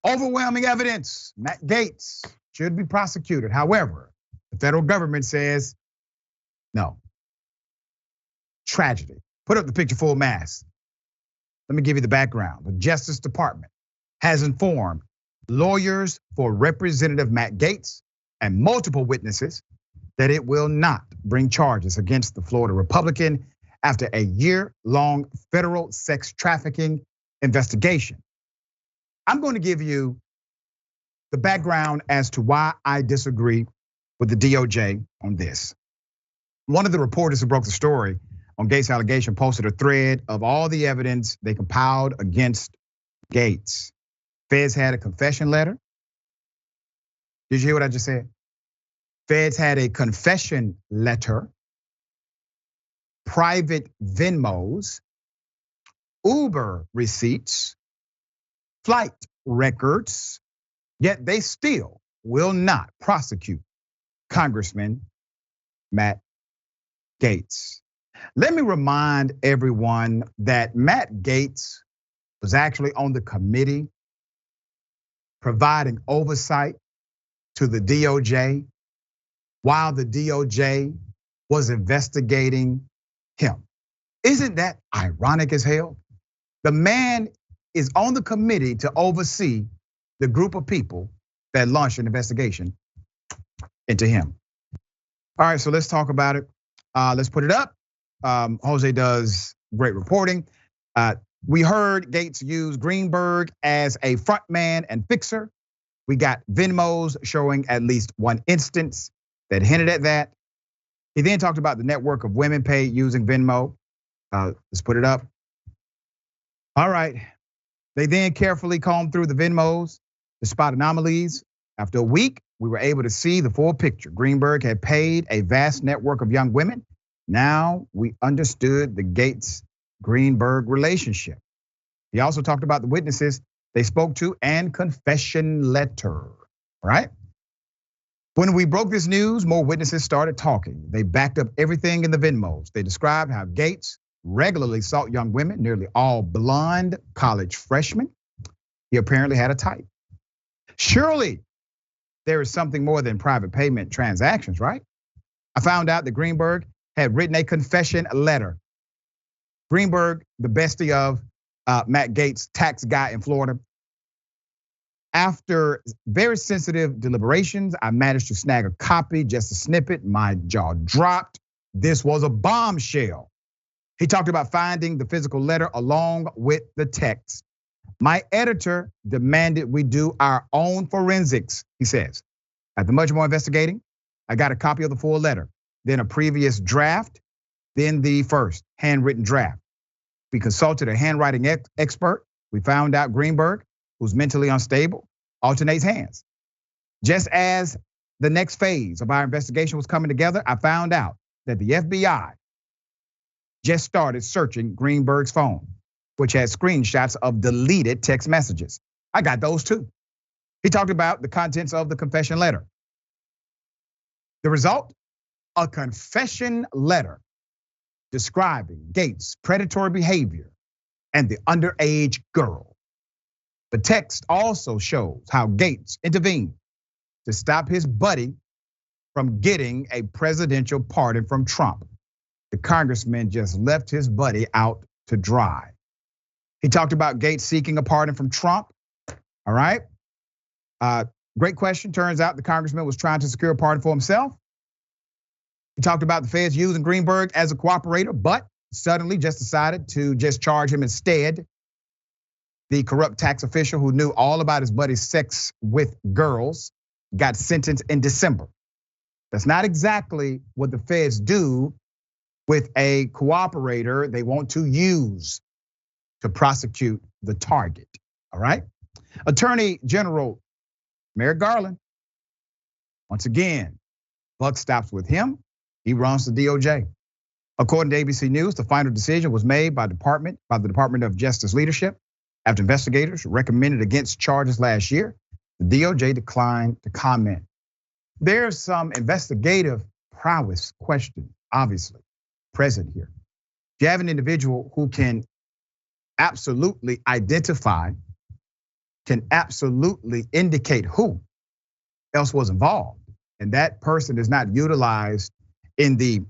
Overwhelming evidence, Matt Gaetz should be prosecuted. However, the federal government says no. Tragedy. Put up the picture full mass. Let me give you the background. The Justice Department has informed lawyers for Representative Matt Gaetz and multiple witnesses that it will not bring charges against the Florida Republican after a year-long federal sex trafficking investigation. I'm going to give you the background as to why I disagree with the DOJ on this. One of the reporters who broke the story on Gaetz' allegation posted a thread of all the evidence they compiled against Gaetz. Feds had a confession letter. Did you hear what I just said? Feds had a confession letter, private Venmos, Uber receipts, flight records, yet they still will not prosecute Congressman Matt Gaetz. Let me remind everyone that Matt Gaetz was actually on the committee providing oversight to the DOJ while the DOJ was investigating him. Isn't that ironic as hell? The man is on the committee to oversee the group of people that launched an investigation into him. All right, so let's talk about it. Let's put it up. Jose does great reporting. We heard Gaetz use Greenberg as a front man and fixer. We got Venmos showing at least one instance that hinted at that. He then talked about the network of women paid using Venmo. Let's put it up. All right. They then carefully combed through the Venmos to spot anomalies. After a week, we were able to see the full picture. Greenberg had paid a vast network of young women. Now we understood the Gaetz-Greenberg relationship. He also talked about the witnesses they spoke to and confession letter, right? When we broke this news, more witnesses started talking. They backed up everything in the Venmos. They described how Gaetz regularly sought young women, nearly all blonde college freshmen. He apparently had a type. Surely there is something more than private payment transactions, right? I found out that Greenberg had written a confession letter. Greenberg, the bestie of Matt Gaetz, tax guy in Florida. After very sensitive deliberations, I managed to snag a copy, just a snippet. My jaw dropped. This was a bombshell. He talked about finding the physical letter along with the text. My editor demanded we do our own forensics, he says. After much more investigating, I got a copy of the full letter, then a previous draft, then the first handwritten draft. We consulted a handwriting expert. We found out Greenberg, who's mentally unstable, alternates hands. Just as the next phase of our investigation was coming together, I found out that the FBI just started searching Greenberg's phone, which had screenshots of deleted text messages. I got those too. He talked about the contents of the confession letter. The result, a confession letter describing Gaetz' predatory behavior and the underage girl. The text also shows how Gaetz intervened to stop his buddy from getting a presidential pardon from Trump. The congressman just left his buddy out to dry. He talked about Gaetz seeking a pardon from Trump, all right? Great question. Turns out the congressman was trying to secure a pardon for himself. He talked about the feds using Greenberg as a cooperator, but suddenly just decided to just charge him instead. The corrupt tax official who knew all about his buddy's sex with girls got sentenced in December. That's not exactly what the feds do with a cooperator they want to use to prosecute the target, all right? Attorney General Merrick Garland, once again, buck stops with him. He runs the DOJ. According to ABC News, the final decision was made by the Department of Justice leadership. After investigators recommended against charges last year, the DOJ declined to comment. There's some investigative prowess question, obviously, present here. If you have an individual who can absolutely identify can absolutely indicate who else was involved. And that person is not utilized in the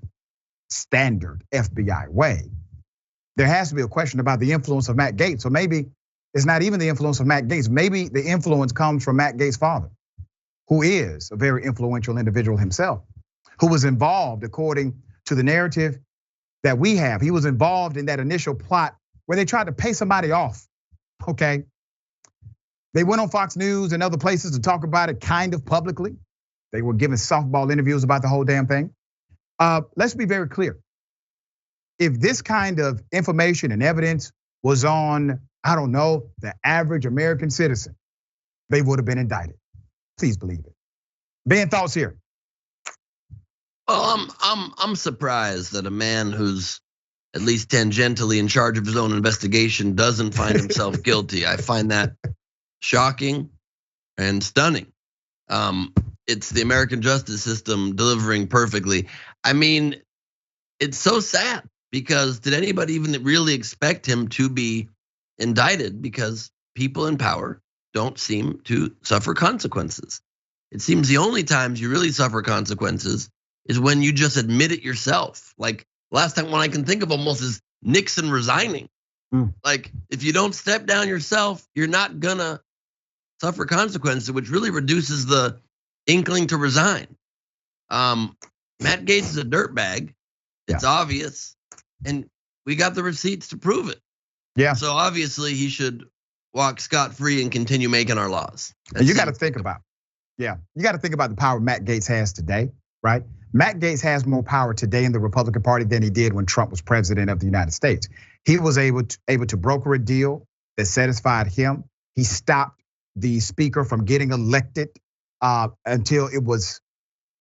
standard FBI way. There has to be a question about the influence of Matt Gaetz. So maybe it's not even the influence of Matt Gaetz. Maybe the influence comes from Matt Gaetz' father, who is a very influential individual himself, who was involved, according to the narrative that we have. He was involved in that initial plot where they tried to pay somebody off, okay? They went on Fox News and other places to talk about it kind of publicly. They were giving softball interviews about the whole damn thing. Let's be very clear. If this kind of information and evidence was on, I don't know, the average American citizen, they would have been indicted. Please believe it. Ben, thoughts here? Well, I'm surprised that a man who's at least tangentially in charge of his own investigation doesn't find himself guilty. I find that shocking and stunning. It's the American justice system delivering perfectly. I mean, it's so sad because did anybody even really expect him to be indicted? Because people in power don't seem to suffer consequences. It seems the only times you really suffer consequences is when you just admit it yourself. Like last time one I can think of almost is Nixon resigning. Like if you don't step down yourself, you're not gonna suffer consequences, which really reduces the inkling to resign. Matt Gaetz is a dirtbag. It's obvious, and we got the receipts to prove it. Yeah. So obviously he should walk scot-free and continue making our laws. And you got to think about, you got to think about the power Matt Gaetz has today, right? Matt Gaetz has more power today in the Republican Party than he did when Trump was president of the United States. He was able to broker a deal that satisfied him. He stopped the speaker from getting elected until it was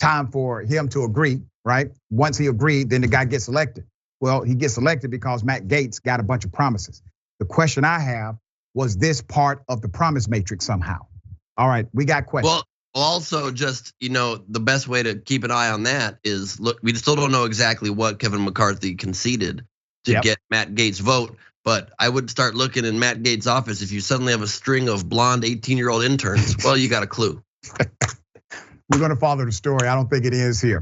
time for him to agree, right? Once he agreed, then the guy gets elected. Well, he gets elected because Matt Gaetz got a bunch of promises. The question I have, was this part of the promise matrix somehow? All right, we got questions. Well, also just, the best way to keep an eye on that is, look, we still don't know exactly what Kevin McCarthy conceded to get Matt Gaetz' vote. But I would start looking in Matt Gaetz' office. If you suddenly have a string of blonde 18-year-old interns, well, you got a clue. We're gonna follow the story. I don't think it is here.